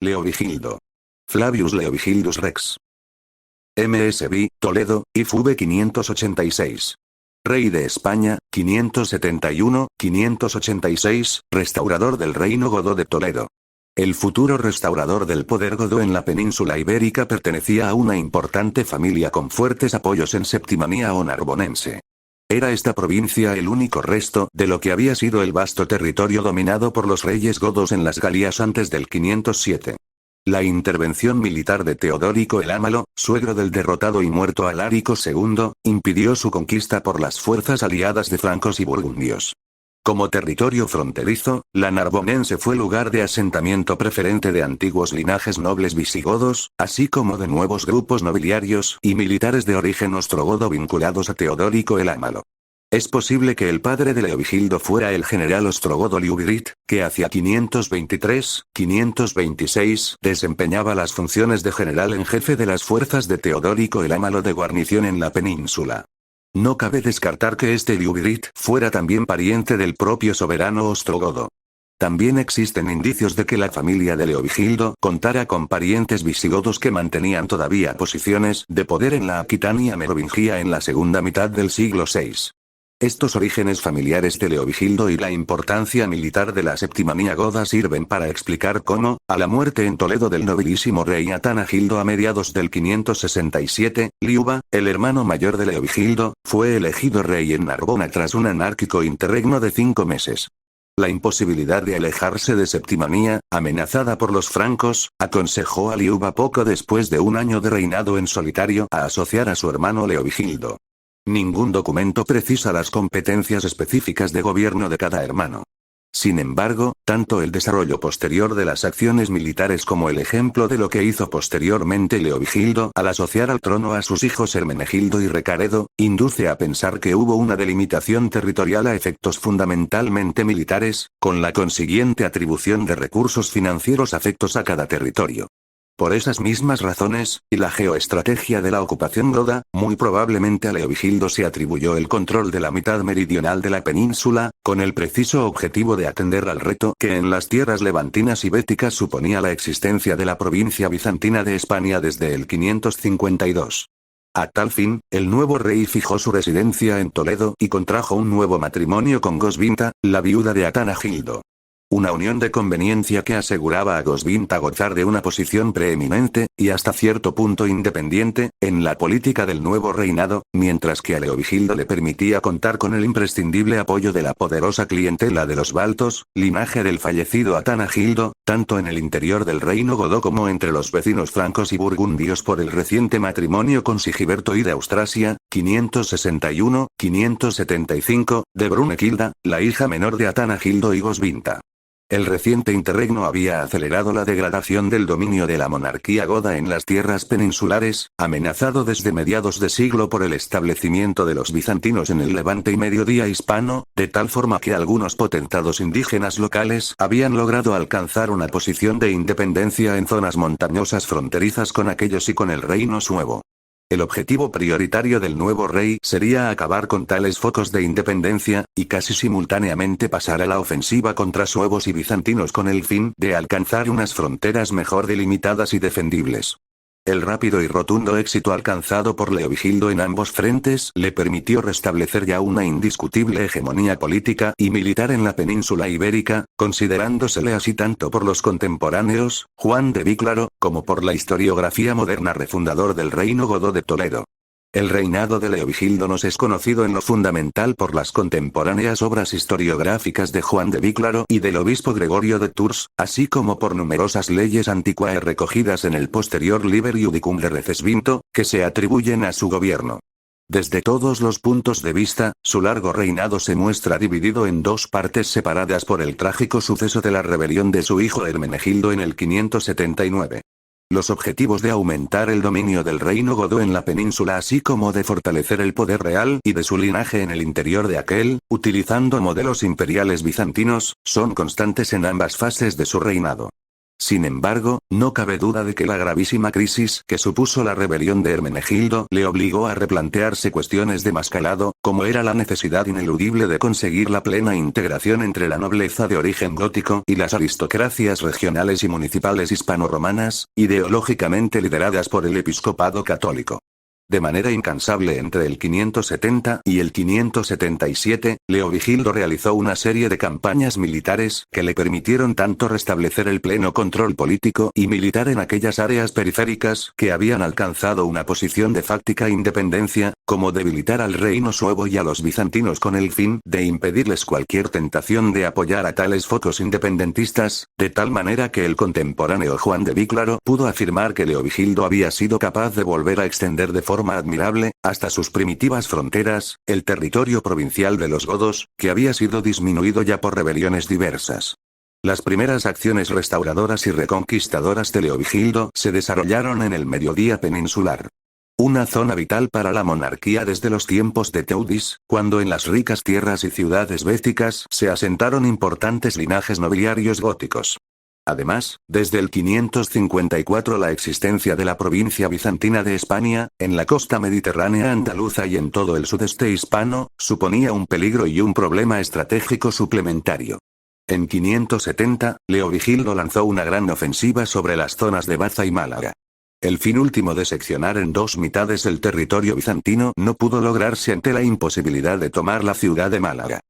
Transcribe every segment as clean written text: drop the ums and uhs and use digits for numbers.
Leovigildo. Flavius Leovigildus Rex. MSB, Toledo, IFV 586. Rey de España, 571-586, restaurador del reino godó de Toledo. El futuro restaurador del poder godó en la península ibérica pertenecía a una importante familia con fuertes apoyos en Septimania o Narbonense. Era esta provincia el único resto de lo que había sido el vasto territorio dominado por los reyes godos en las Galías antes del 507. La intervención militar de Teodorico el Ámalo, suegro del derrotado y muerto Alárico II, impidió su conquista por las fuerzas aliadas de francos y burgundios. Como territorio fronterizo, la Narbonense fue lugar de asentamiento preferente de antiguos linajes nobles visigodos, así como de nuevos grupos nobiliarios y militares de origen ostrogodo vinculados a Teodorico el Ámalo. Es posible que el padre de Leovigildo fuera el general ostrogodo Liubirit, que hacia 523-526 desempeñaba las funciones de general en jefe de las fuerzas de Teodorico el Ámalo de guarnición en la península. No cabe descartar que este Liubirit fuera también pariente del propio soberano ostrogodo. También existen indicios de que la familia de Leovigildo contara con parientes visigodos que mantenían todavía posiciones de poder en la Aquitania merovingia en la segunda mitad del siglo VI. Estos orígenes familiares de Leovigildo y la importancia militar de la Septimania goda sirven para explicar cómo, a la muerte en Toledo del nobilísimo rey Atanagildo a mediados del 567, Liuba, el hermano mayor de Leovigildo, fue elegido rey en Narbona tras un anárquico interregno de 5 meses. La imposibilidad de alejarse de Septimania, amenazada por los francos, aconsejó a Liuba poco después de un año de reinado en solitario a asociar a su hermano Leovigildo. Ningún documento precisa las competencias específicas de gobierno de cada hermano. Sin embargo, tanto el desarrollo posterior de las acciones militares como el ejemplo de lo que hizo posteriormente Leovigildo al asociar al trono a sus hijos Hermenegildo y Recaredo, induce a pensar que hubo una delimitación territorial a efectos fundamentalmente militares, con la consiguiente atribución de recursos financieros afectos a cada territorio. Por esas mismas razones, y la geoestrategia de la ocupación goda, muy probablemente a Leovigildo se atribuyó el control de la mitad meridional de la península, con el preciso objetivo de atender al reto que en las tierras levantinas y béticas suponía la existencia de la provincia bizantina de Hispania desde el 552. A tal fin, el nuevo rey fijó su residencia en Toledo y contrajo un nuevo matrimonio con Goswinta, la viuda de Atanagildo. Una unión de conveniencia que aseguraba a Goswinta gozar de una posición preeminente, y hasta cierto punto independiente, en la política del nuevo reinado, mientras que a Leovigildo le permitía contar con el imprescindible apoyo de la poderosa clientela de los Baltos, linaje del fallecido Atanagildo, tanto en el interior del reino godó como entre los vecinos francos y burgundios por el reciente matrimonio con Sigiberto I de Austrasia, 561-575, de Brunegilda, la hija menor de Atanagildo y Goswinta. El reciente interregno había acelerado la degradación del dominio de la monarquía goda en las tierras peninsulares, amenazado desde mediados de siglo por el establecimiento de los bizantinos en el Levante y Mediodía hispano, de tal forma que algunos potentados indígenas locales habían logrado alcanzar una posición de independencia en zonas montañosas fronterizas con aquellos y con el reino suevo. El objetivo prioritario del nuevo rey sería acabar con tales focos de independencia, y casi simultáneamente pasar a la ofensiva contra suevos y bizantinos con el fin de alcanzar unas fronteras mejor delimitadas y defendibles. El rápido y rotundo éxito alcanzado por Leovigildo en ambos frentes le permitió restablecer ya una indiscutible hegemonía política y militar en la península ibérica, considerándosele así tanto por los contemporáneos, Juan de Víclaro, como por la historiografía moderna refundador del reino godó de Toledo. El reinado de Leovigildo nos es conocido en lo fundamental por las contemporáneas obras historiográficas de Juan de Víclaro y del obispo Gregorio de Tours, así como por numerosas leyes antiquae recogidas en el posterior Liber Iudicum de Recesvinto, que se atribuyen a su gobierno. Desde todos los puntos de vista, su largo reinado se muestra dividido en dos partes separadas por el trágico suceso de la rebelión de su hijo Hermenegildo en el 579. Los objetivos de aumentar el dominio del reino godó en la península así como de fortalecer el poder real y de su linaje en el interior de aquel, utilizando modelos imperiales bizantinos, son constantes en ambas fases de su reinado. Sin embargo, no cabe duda de que la gravísima crisis que supuso la rebelión de Hermenegildo le obligó a replantearse cuestiones de más calado, como era la necesidad ineludible de conseguir la plena integración entre la nobleza de origen gótico y las aristocracias regionales y municipales hispano-romanas, ideológicamente lideradas por el episcopado católico. De manera incansable entre el 570 y el 577, Leovigildo realizó una serie de campañas militares que le permitieron tanto restablecer el pleno control político y militar en aquellas áreas periféricas que habían alcanzado una posición de fáctica independencia, como debilitar al reino suevo y a los bizantinos con el fin de impedirles cualquier tentación de apoyar a tales focos independentistas, de tal manera que el contemporáneo Juan de Víclaro pudo afirmar que Leovigildo había sido capaz de volver a extender de forma admirable, hasta sus primitivas fronteras, el territorio provincial de los godos, que había sido disminuido ya por rebeliones diversas. Las primeras acciones restauradoras y reconquistadoras de Leovigildo se desarrollaron en el mediodía peninsular. Una zona vital para la monarquía desde los tiempos de Teudis, cuando en las ricas tierras y ciudades béticas se asentaron importantes linajes nobiliarios góticos. Además, desde el 554 la existencia de la provincia bizantina de España, en la costa mediterránea andaluza y en todo el sudeste hispano, suponía un peligro y un problema estratégico suplementario. En 570, Leovigildo lanzó una gran ofensiva sobre las zonas de Baza y Málaga. El fin último de seccionar en dos mitades el territorio bizantino no pudo lograrse ante la imposibilidad de tomar la ciudad de Málaga.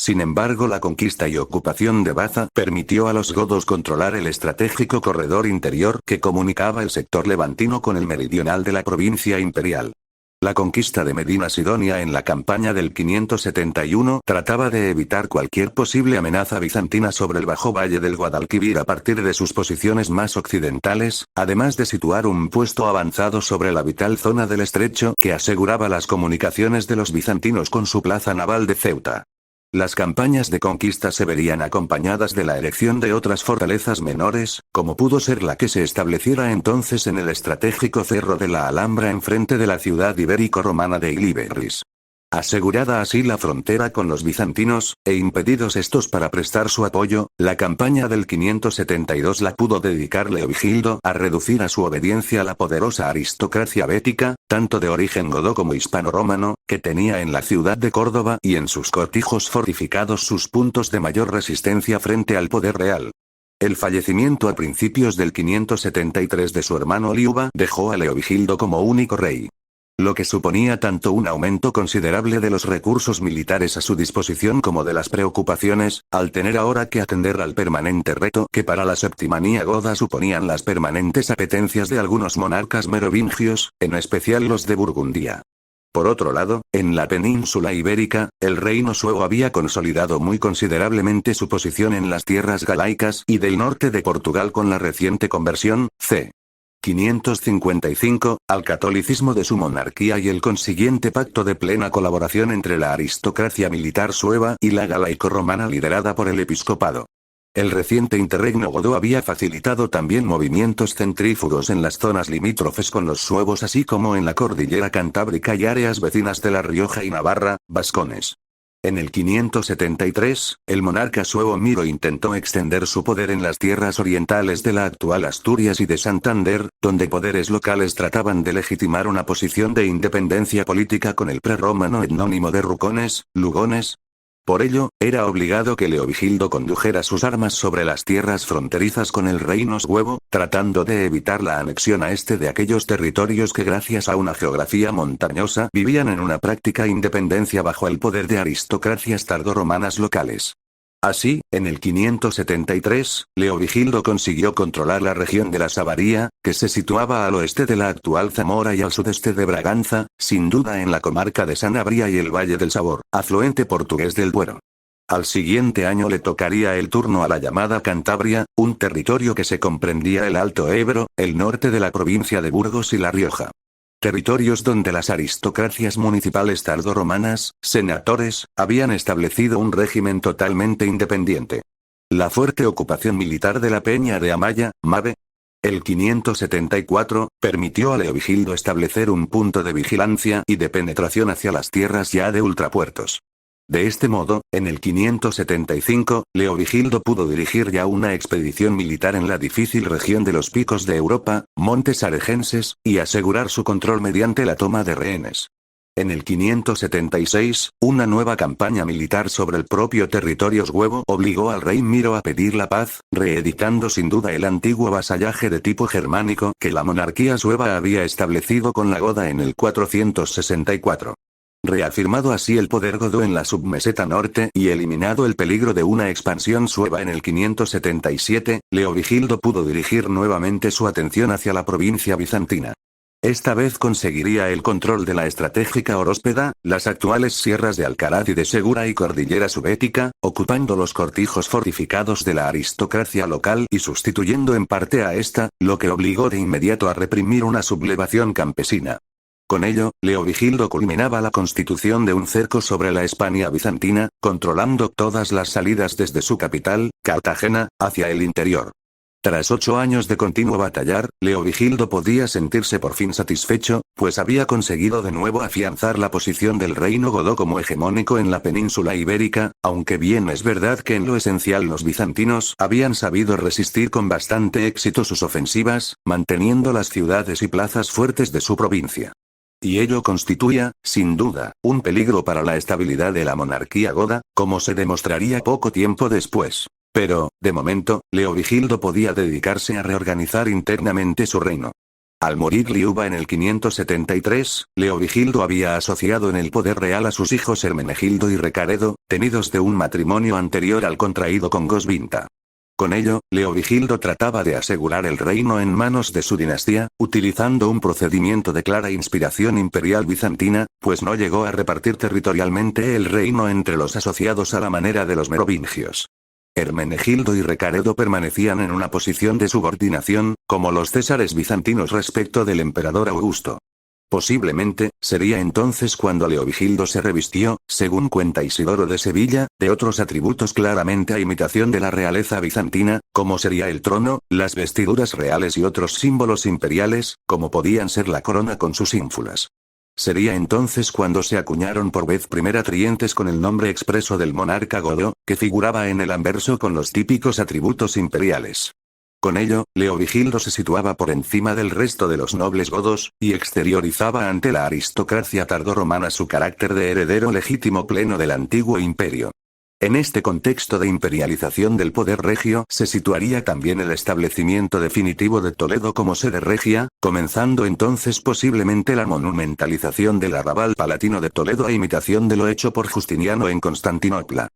Sin embargo, la conquista y ocupación de Baza permitió a los godos controlar el estratégico corredor interior que comunicaba el sector levantino con el meridional de la provincia imperial. La conquista de Medina Sidonia en la campaña del 571 trataba de evitar cualquier posible amenaza bizantina sobre el bajo valle del Guadalquivir a partir de sus posiciones más occidentales, además de situar un puesto avanzado sobre la vital zona del estrecho que aseguraba las comunicaciones de los bizantinos con su plaza naval de Ceuta. Las campañas de conquista se verían acompañadas de la erección de otras fortalezas menores, como pudo ser la que se estableciera entonces en el estratégico cerro de la Alhambra enfrente de la ciudad ibérico-romana de Iliberris. Asegurada así la frontera con los bizantinos, e impedidos estos para prestar su apoyo, la campaña del 572 la pudo dedicar Leovigildo a reducir a su obediencia la poderosa aristocracia bética, tanto de origen godo como hispano-romano, que tenía en la ciudad de Córdoba y en sus cortijos fortificados sus puntos de mayor resistencia frente al poder real. El fallecimiento a principios del 573 de su hermano Liuba dejó a Leovigildo como único rey. Lo que suponía tanto un aumento considerable de los recursos militares a su disposición como de las preocupaciones, al tener ahora que atender al permanente reto que para la septimanía goda suponían las permanentes apetencias de algunos monarcas merovingios, en especial los de Burgundia. Por otro lado, en la península ibérica, el reino suevo había consolidado muy considerablemente su posición en las tierras galaicas y del norte de Portugal con la reciente conversión, c. 555, al catolicismo de su monarquía y el consiguiente pacto de plena colaboración entre la aristocracia militar sueva y la galaico-romana liderada por el episcopado. El reciente interregno godo había facilitado también movimientos centrífugos en las zonas limítrofes con los suevos así como en la cordillera cantábrica y áreas vecinas de La Rioja y Navarra, vascones. En el 573, el monarca suevo Miro intentó extender su poder en las tierras orientales de la actual Asturias y de Santander, donde poderes locales trataban de legitimar una posición de independencia política con el prerromano etnónimo de Rucones, Lugones. Por ello, era obligado que Leovigildo condujera sus armas sobre las tierras fronterizas con el reino suevo, tratando de evitar la anexión a este de aquellos territorios que gracias a una geografía montañosa vivían en una práctica independencia bajo el poder de aristocracias tardorromanas locales. Así, en el 573, Leovigildo consiguió controlar la región de la Savaría, que se situaba al oeste de la actual Zamora y al sudeste de Braganza, sin duda en la comarca de Sanabria y el Valle del Sabor, afluente portugués del Duero. Al siguiente año le tocaría el turno a la llamada Cantabria, un territorio que se comprendía el Alto Ebro, el norte de la provincia de Burgos y La Rioja. Territorios donde las aristocracias municipales tardorromanas, senatores, habían establecido un régimen totalmente independiente. La fuerte ocupación militar de la Peña de Amaya, Mave, el 574, permitió a Leovigildo establecer un punto de vigilancia y de penetración hacia las tierras ya de ultrapuertos. De este modo, en el 575, Leovigildo pudo dirigir ya una expedición militar en la difícil región de los Picos de Europa, Montes Aregenses, y asegurar su control mediante la toma de rehenes. En el 576, una nueva campaña militar sobre el propio territorio suevo obligó al rey Miro a pedir la paz, reeditando sin duda el antiguo vasallaje de tipo germánico que la monarquía sueva había establecido con la Goda en el 464. Reafirmado así el poder godo en la submeseta norte y eliminado el peligro de una expansión sueva en el 577, Leovigildo pudo dirigir nuevamente su atención hacia la provincia bizantina. Esta vez conseguiría el control de la estratégica Oróspeda, las actuales sierras de Alcaraz y de Segura y Cordillera Subética, ocupando los cortijos fortificados de la aristocracia local y sustituyendo en parte a esta, lo que obligó de inmediato a reprimir una sublevación campesina. Con ello, Leovigildo culminaba la constitución de un cerco sobre la Hispania bizantina, controlando todas las salidas desde su capital, Cartagena, hacia el interior. Tras 8 años de continuo batallar, Leovigildo podía sentirse por fin satisfecho, pues había conseguido de nuevo afianzar la posición del reino godo como hegemónico en la península ibérica, aunque bien es verdad que en lo esencial los bizantinos habían sabido resistir con bastante éxito sus ofensivas, manteniendo las ciudades y plazas fuertes de su provincia. Y ello constituía, sin duda, un peligro para la estabilidad de la monarquía goda, como se demostraría poco tiempo después. Pero, de momento, Leovigildo podía dedicarse a reorganizar internamente su reino. Al morir Liuba en el 573, Leovigildo había asociado en el poder real a sus hijos Hermenegildo y Recaredo, tenidos de un matrimonio anterior al contraído con Goswinta. Con ello, Leovigildo trataba de asegurar el reino en manos de su dinastía, utilizando un procedimiento de clara inspiración imperial bizantina, pues no llegó a repartir territorialmente el reino entre los asociados a la manera de los merovingios. Hermenegildo y Recaredo permanecían en una posición de subordinación, como los césares bizantinos respecto del emperador Augusto. Posiblemente, sería entonces cuando Leovigildo se revistió, según cuenta Isidoro de Sevilla, de otros atributos claramente a imitación de la realeza bizantina, como sería el trono, las vestiduras reales y otros símbolos imperiales, como podían ser la corona con sus ínfulas. Sería entonces cuando se acuñaron por vez primera trientes con el nombre expreso del monarca godo, que figuraba en el anverso con los típicos atributos imperiales. Con ello, Leovigildo se situaba por encima del resto de los nobles godos, y exteriorizaba ante la aristocracia tardorromana su carácter de heredero legítimo pleno del antiguo imperio. En este contexto de imperialización del poder regio se situaría también el establecimiento definitivo de Toledo como sede regia, comenzando entonces posiblemente la monumentalización del arrabal palatino de Toledo a imitación de lo hecho por Justiniano en Constantinopla.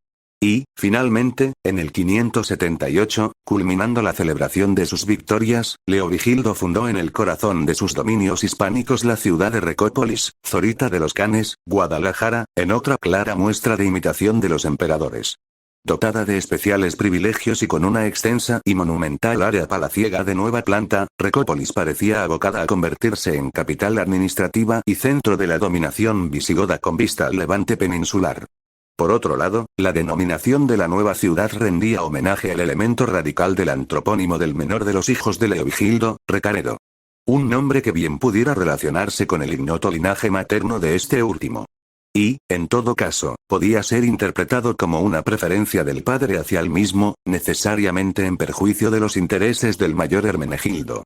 Y, finalmente, en el 578, culminando la celebración de sus victorias, Leovigildo fundó en el corazón de sus dominios hispánicos la ciudad de Recópolis, Zorita de los Canes, Guadalajara, en otra clara muestra de imitación de los emperadores. Dotada de especiales privilegios y con una extensa y monumental área palaciega de nueva planta, Recópolis parecía abocada a convertirse en capital administrativa y centro de la dominación visigoda con vista al levante peninsular. Por otro lado, la denominación de la nueva ciudad rendía homenaje al elemento radical del antropónimo del menor de los hijos de Leovigildo, Recaredo. Un nombre que bien pudiera relacionarse con el ignoto linaje materno de este último. Y, en todo caso, podía ser interpretado como una preferencia del padre hacia el mismo, necesariamente en perjuicio de los intereses del mayor Hermenegildo.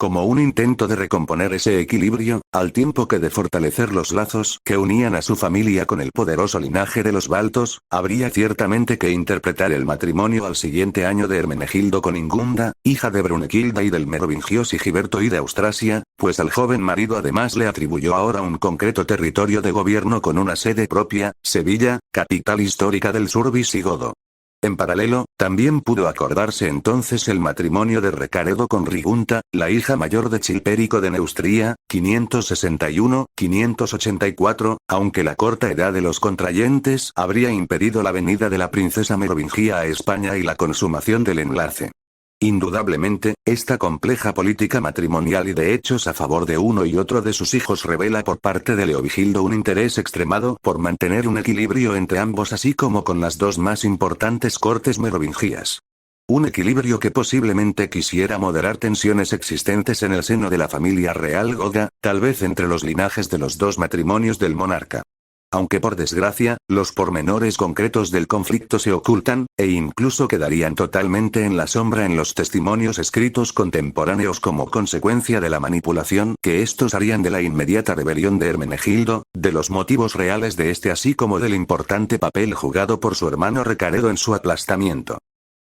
Como un intento de recomponer ese equilibrio, al tiempo que de fortalecer los lazos que unían a su familia con el poderoso linaje de los Baltos, habría ciertamente que interpretar el matrimonio al siguiente año de Hermenegildo con Ingunda, hija de Brunequilda y del merovingio Sigiberto I de Austrasia, pues al joven marido además le atribuyó ahora un concreto territorio de gobierno con una sede propia, Sevilla, capital histórica del sur visigodo. En paralelo, también pudo acordarse entonces el matrimonio de Recaredo con Rigunta, la hija mayor de Chilpérico de Neustría, 561-584, aunque la corta edad de los contrayentes habría impedido la venida de la princesa merovingia a España y la consumación del enlace. Indudablemente, esta compleja política matrimonial y de hechos a favor de uno y otro de sus hijos revela por parte de Leovigildo un interés extremado por mantener un equilibrio entre ambos así como con las dos más importantes cortes merovingias. Un equilibrio que posiblemente quisiera moderar tensiones existentes en el seno de la familia real goda, tal vez entre los linajes de los dos matrimonios del monarca. Aunque por desgracia, los pormenores concretos del conflicto se ocultan, e incluso quedarían totalmente en la sombra en los testimonios escritos contemporáneos como consecuencia de la manipulación que estos harían de la inmediata rebelión de Hermenegildo, de los motivos reales de este así como del importante papel jugado por su hermano Recaredo en su aplastamiento.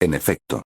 En efecto,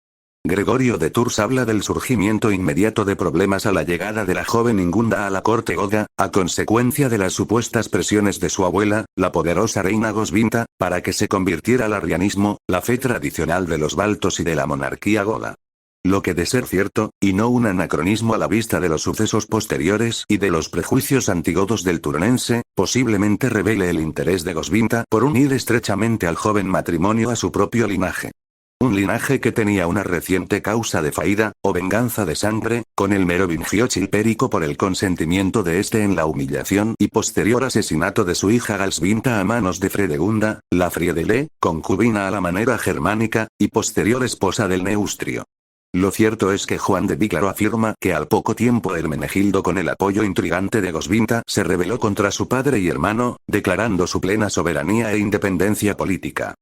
Gregorio de Tours habla del surgimiento inmediato de problemas a la llegada de la joven Ingunda a la corte goda, a consecuencia de las supuestas presiones de su abuela, la poderosa reina Goswinta, para que se convirtiera al arrianismo, la fe tradicional de los baltos y de la monarquía goda. Lo que de ser cierto, y no un anacronismo a la vista de los sucesos posteriores y de los prejuicios antigodos del turonense, posiblemente revele el interés de Goswinta por unir estrechamente al joven matrimonio a su propio linaje. Un linaje que tenía una reciente causa de faida, o venganza de sangre, con el merovingio Chilpérico por el consentimiento de este en la humillación y posterior asesinato de su hija Galsvinta a manos de Fredegunda, la Friedele, concubina a la manera germánica, y posterior esposa del Neustrio. Lo cierto es que Juan de Víclaro afirma que al poco tiempo Hermenegildo con el apoyo intrigante de Goswinta se rebeló contra su padre y hermano, declarando su plena soberanía e independencia política.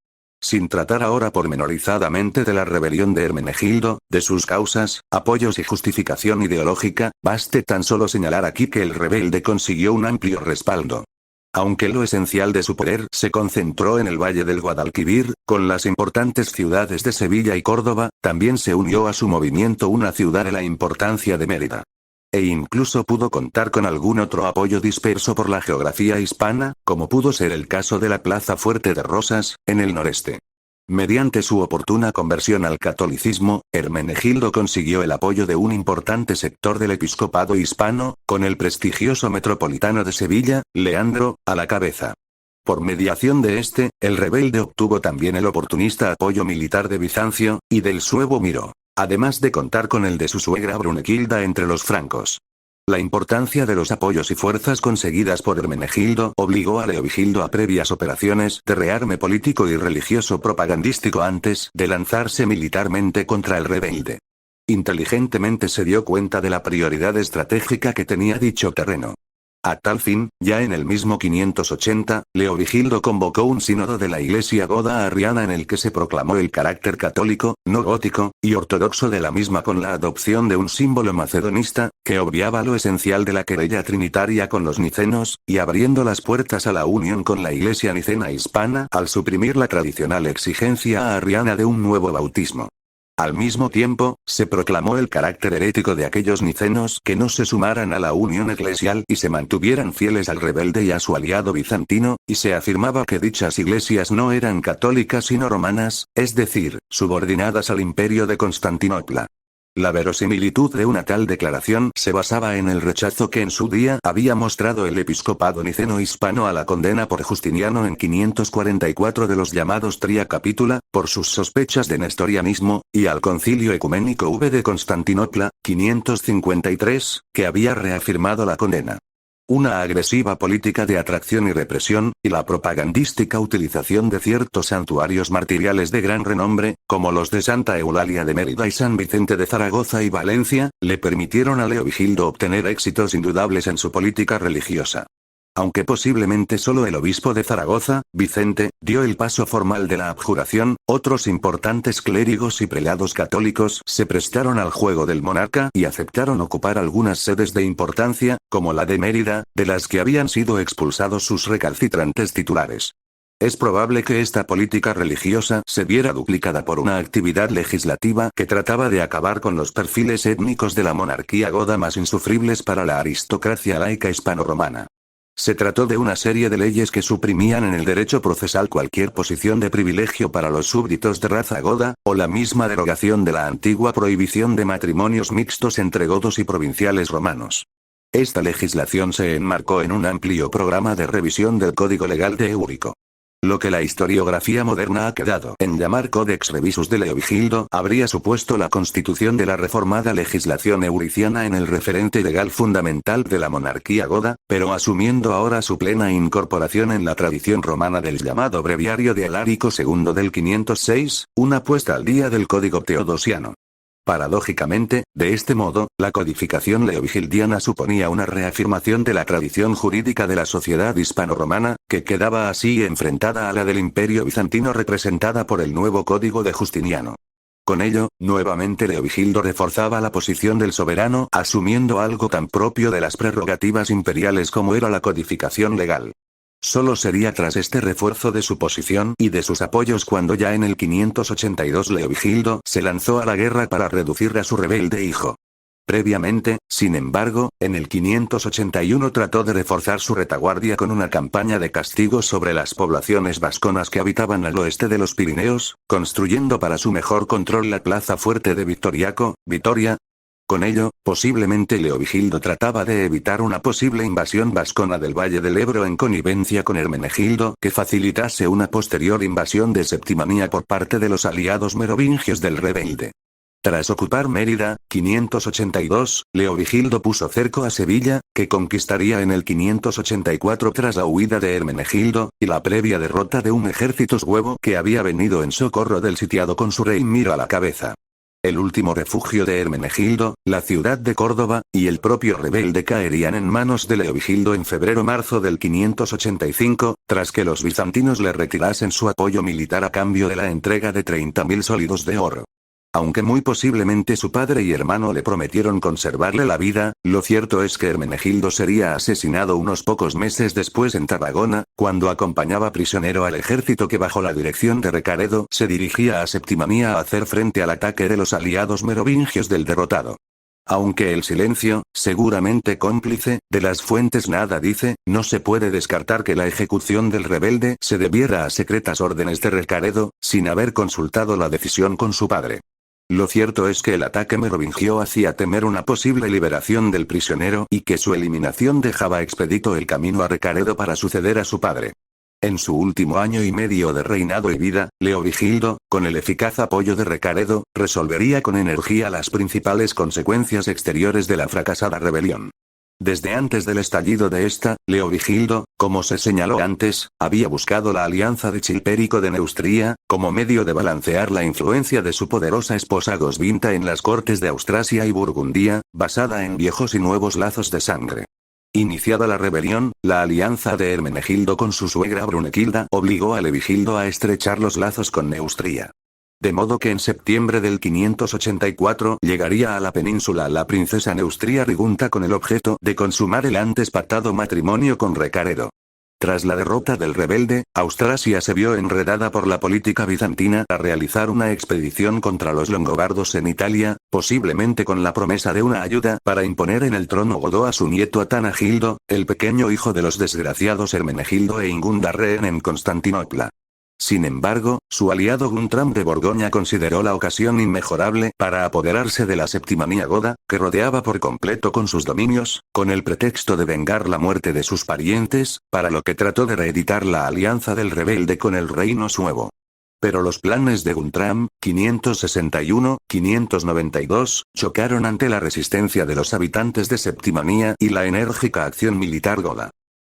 Sin tratar ahora pormenorizadamente de la rebelión de Hermenegildo, de sus causas, apoyos y justificación ideológica, baste tan solo señalar aquí que el rebelde consiguió un amplio respaldo. Aunque lo esencial de su poder se concentró en el valle del Guadalquivir, con las importantes ciudades de Sevilla y Córdoba, también se unió a su movimiento una ciudad de la importancia de Mérida. E incluso pudo contar con algún otro apoyo disperso por la geografía hispana, como pudo ser el caso de la Plaza Fuerte de Rosas, en el noreste. Mediante su oportuna conversión al catolicismo, Hermenegildo consiguió el apoyo de un importante sector del episcopado hispano, con el prestigioso metropolitano de Sevilla, Leandro, a la cabeza. Por mediación de este, el rebelde obtuvo también el oportunista apoyo militar de Bizancio, y del suevo Miro, además de contar con el de su suegra Brunequilda entre los francos. La importancia de los apoyos y fuerzas conseguidas por Hermenegildo obligó a Leovigildo a previas operaciones de rearme político y religioso propagandístico antes de lanzarse militarmente contra el rebelde. Inteligentemente se dio cuenta de la prioridad estratégica que tenía dicho terreno. A tal fin, ya en el mismo 580, Leovigildo convocó un sínodo de la Iglesia goda arriana en el que se proclamó el carácter católico, no gótico, y ortodoxo de la misma con la adopción de un símbolo macedonista, que obviaba lo esencial de la querella trinitaria con los nicenos, y abriendo las puertas a la unión con la Iglesia nicena hispana al suprimir la tradicional exigencia arriana de un nuevo bautismo. Al mismo tiempo, se proclamó el carácter herético de aquellos nicenos que no se sumaran a la unión eclesial y se mantuvieran fieles al rebelde y a su aliado bizantino, y se afirmaba que dichas iglesias no eran católicas sino romanas, es decir, subordinadas al imperio de Constantinopla. La verosimilitud de una tal declaración se basaba en el rechazo que en su día había mostrado el episcopado niceno hispano a la condena por Justiniano en 544 de los llamados Tria Capitula, por sus sospechas de nestorianismo, y al concilio ecuménico V de Constantinopla, 553, que había reafirmado la condena. Una agresiva política de atracción y represión, y la propagandística utilización de ciertos santuarios martiriales de gran renombre, como los de Santa Eulalia de Mérida y San Vicente de Zaragoza y Valencia, le permitieron a Leovigildo obtener éxitos indudables en su política religiosa. Aunque posiblemente solo el obispo de Zaragoza, Vicente, dio el paso formal de la abjuración, otros importantes clérigos y prelados católicos se prestaron al juego del monarca y aceptaron ocupar algunas sedes de importancia, como la de Mérida, de las que habían sido expulsados sus recalcitrantes titulares. Es probable que esta política religiosa se viera duplicada por una actividad legislativa que trataba de acabar con los perfiles étnicos de la monarquía goda más insufribles para la aristocracia laica hispano-romana. Se trató de una serie de leyes que suprimían en el derecho procesal cualquier posición de privilegio para los súbditos de raza goda, o la misma derogación de la antigua prohibición de matrimonios mixtos entre godos y provinciales romanos. Esta legislación se enmarcó en un amplio programa de revisión del Código Legal de Eurico. Lo que la historiografía moderna ha quedado en llamar Codex Revisus de Leovigildo habría supuesto la constitución de la reformada legislación euriciana en el referente legal fundamental de la monarquía goda, pero asumiendo ahora su plena incorporación en la tradición romana del llamado Breviario de Alarico II del 506, una puesta al día del Código Teodosiano. Paradójicamente, de este modo, la codificación leovigildiana suponía una reafirmación de la tradición jurídica de la sociedad hispano-romana, que quedaba así enfrentada a la del Imperio bizantino representada por el nuevo Código de Justiniano. Con ello, nuevamente Leovigildo reforzaba la posición del soberano, asumiendo algo tan propio de las prerrogativas imperiales como era la codificación legal. Solo sería tras este refuerzo de su posición y de sus apoyos cuando ya en el 582 Leovigildo se lanzó a la guerra para reducir a su rebelde hijo. Previamente, sin embargo, en el 581 trató de reforzar su retaguardia con una campaña de castigos sobre las poblaciones vasconas que habitaban al oeste de los Pirineos, construyendo para su mejor control la plaza fuerte de Victoriaco, Vitoria. Con ello, posiblemente Leovigildo trataba de evitar una posible invasión vascona del Valle del Ebro en connivencia con Hermenegildo que facilitase una posterior invasión de Septimania por parte de los aliados merovingios del rebelde. Tras ocupar Mérida, 582, Leovigildo puso cerco a Sevilla, que conquistaría en el 584 tras la huida de Hermenegildo, y la previa derrota de un ejército suevo que había venido en socorro del sitiado con su rey Miro a la cabeza. El último refugio de Hermenegildo, la ciudad de Córdoba, y el propio rebelde caerían en manos de Leovigildo en febrero-marzo del 585, tras que los bizantinos le retirasen su apoyo militar a cambio de la entrega de 30.000 sólidos de oro. Aunque muy posiblemente su padre y hermano le prometieron conservarle la vida, lo cierto es que Hermenegildo sería asesinado unos pocos meses después en Tarragona, cuando acompañaba prisionero al ejército que bajo la dirección de Recaredo se dirigía a Septimania a hacer frente al ataque de los aliados merovingios del derrotado. Aunque el silencio, seguramente cómplice, de las fuentes nada dice, no se puede descartar que la ejecución del rebelde se debiera a secretas órdenes de Recaredo, sin haber consultado la decisión con su padre. Lo cierto es que el ataque merovingio hacía temer una posible liberación del prisionero y que su eliminación dejaba expedito el camino a Recaredo para suceder a su padre. En su último año y medio de reinado y vida, Leovigildo, con el eficaz apoyo de Recaredo, resolvería con energía las principales consecuencias exteriores de la fracasada rebelión. Desde antes del estallido de esta, Leovigildo, como se señaló antes, había buscado la alianza de Chilpérico de Neustria, como medio de balancear la influencia de su poderosa esposa Goswinta en las cortes de Austrasia y Burgundia, basada en viejos y nuevos lazos de sangre. Iniciada la rebelión, la alianza de Hermenegildo con su suegra Brunequilda obligó a Leovigildo a estrechar los lazos con Neustria. De modo que en septiembre del 584 llegaría a la península la princesa Neustria Rigunta con el objeto de consumar el antes pactado matrimonio con Recaredo. Tras la derrota del rebelde, Austrasia se vio enredada por la política bizantina a realizar una expedición contra los longobardos en Italia, posiblemente con la promesa de una ayuda para imponer en el trono Godó a su nieto Atanagildo, el pequeño hijo de los desgraciados Hermenegildo e Ingunda rehén en Constantinopla. Sin embargo, su aliado Guntram de Borgoña consideró la ocasión inmejorable para apoderarse de la Septimania goda, que rodeaba por completo con sus dominios, con el pretexto de vengar la muerte de sus parientes, para lo que trató de reeditar la alianza del rebelde con el reino suevo. Pero los planes de Guntram, 561-592, chocaron ante la resistencia de los habitantes de Septimania y la enérgica acción militar goda.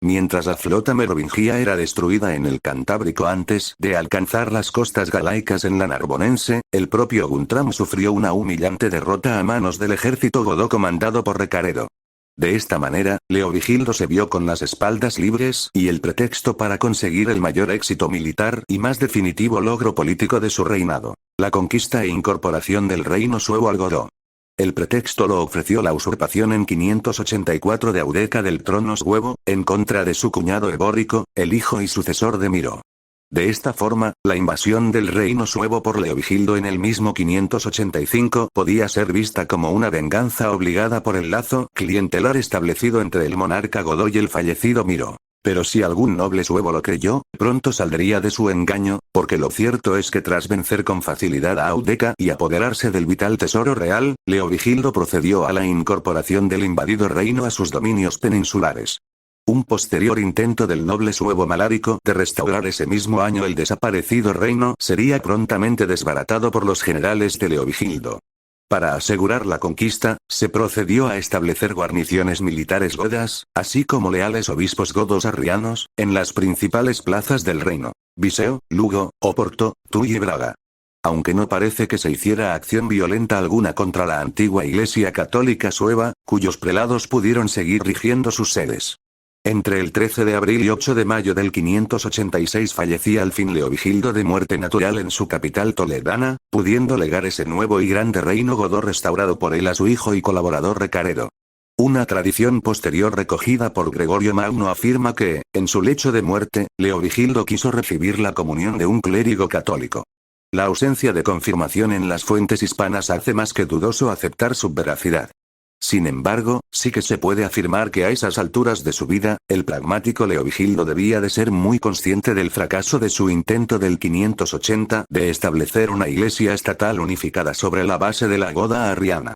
Mientras la flota merovingia era destruida en el Cantábrico antes de alcanzar las costas galaicas en la Narbonense, el propio Guntram sufrió una humillante derrota a manos del ejército godó comandado por Recaredo. De esta manera, Leovigildo se vio con las espaldas libres y el pretexto para conseguir el mayor éxito militar y más definitivo logro político de su reinado: la conquista e incorporación del reino suevo al godó. El pretexto lo ofreció la usurpación en 584 de Audeca del trono suevo, en contra de su cuñado Ebórico, el hijo y sucesor de Miro. De esta forma, la invasión del reino suevo por Leovigildo en el mismo 585 podía ser vista como una venganza obligada por el lazo clientelar establecido entre el monarca godó y el fallecido Miro. Pero si algún noble suevo lo creyó, pronto saldría de su engaño, porque lo cierto es que tras vencer con facilidad a Audeca y apoderarse del vital tesoro real, Leovigildo procedió a la incorporación del invadido reino a sus dominios peninsulares. Un posterior intento del noble suevo Malárico de restaurar ese mismo año el desaparecido reino sería prontamente desbaratado por los generales de Leovigildo. Para asegurar la conquista, se procedió a establecer guarniciones militares godas, así como leales obispos godos arrianos, en las principales plazas del reino: Viseu, Lugo, Oporto, Tuy y Braga. aunque no parece que se hiciera acción violenta alguna contra la antigua Iglesia Católica Sueva, cuyos prelados pudieron seguir rigiendo sus sedes. Entre el 13 de abril y 8 de mayo del 586 fallecía al fin Leovigildo de muerte natural en su capital toledana, pudiendo legar ese nuevo y grande reino godo restaurado por él a su hijo y colaborador Recaredo. Una tradición posterior recogida por Gregorio Magno afirma que, en su lecho de muerte, Leovigildo quiso recibir la comunión de un clérigo católico. La ausencia de confirmación en las fuentes hispanas hace más que dudoso aceptar su veracidad. Sin embargo, sí que se puede afirmar que a esas alturas de su vida, el pragmático Leovigildo debía de ser muy consciente del fracaso de su intento del 580 de establecer una iglesia estatal unificada sobre la base de la goda arriana.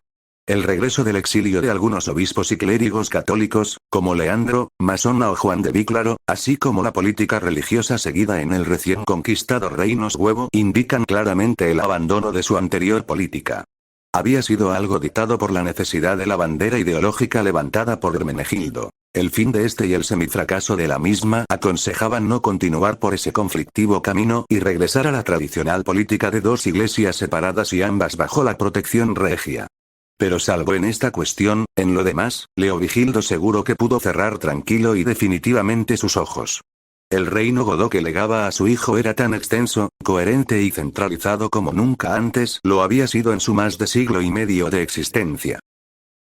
El regreso del exilio de algunos obispos y clérigos católicos, como Leandro, Masona o Juan de Víclaro, así como la política religiosa seguida en el recién conquistado reino suevo, indican claramente el abandono de su anterior política. Había sido algo dictado por la necesidad de la bandera ideológica levantada por Hermenegildo. El fin de este y el semifracaso de la misma aconsejaban no continuar por ese conflictivo camino y regresar a la tradicional política de dos iglesias separadas y ambas bajo la protección regia. Pero salvo en esta cuestión, en lo demás, Leovigildo seguro que pudo cerrar tranquilo y definitivamente sus ojos. El reino godó que legaba a su hijo era tan extenso, coherente y centralizado como nunca antes lo había sido en su más de siglo y medio de existencia.